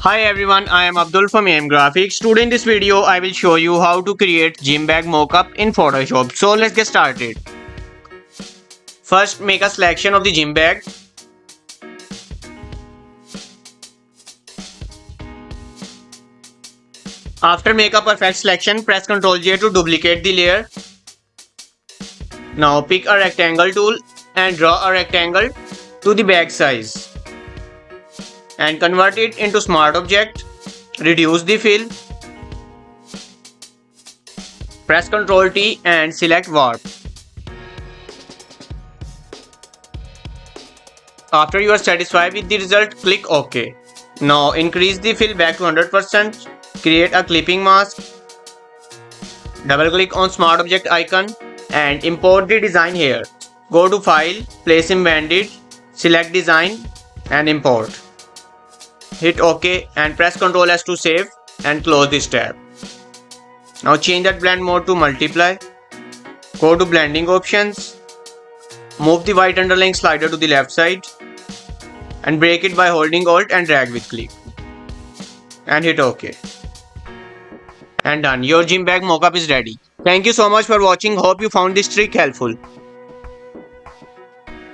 Hi everyone, I am Abdul from AM Graphix. Today in this video, I will show you how to create gym bag mockup in Photoshop. So let's get started. First, make a selection of the gym bag. After make a perfect selection, press Ctrl J to duplicate the layer. Now pick a rectangle tool and draw a rectangle to the bag size. And convert it into smart object. Reduce the fill. Press Ctrl T and select warp. After you are satisfied with the result, click OK. Now increase the fill back to 100%. Create a clipping mask. Double click on smart object icon and import the design here. Go to File, Place Embedded, select Design and Import. Hit OK and press Ctrl S to save and close this tab. Now change that blend mode to multiply. Go to blending options. Move the white underlying slider to the left side and break it by holding Alt and drag with click. And hit OK. And done. Your gym bag mockup is ready. Thank you so much for watching. Hope you found this trick helpful.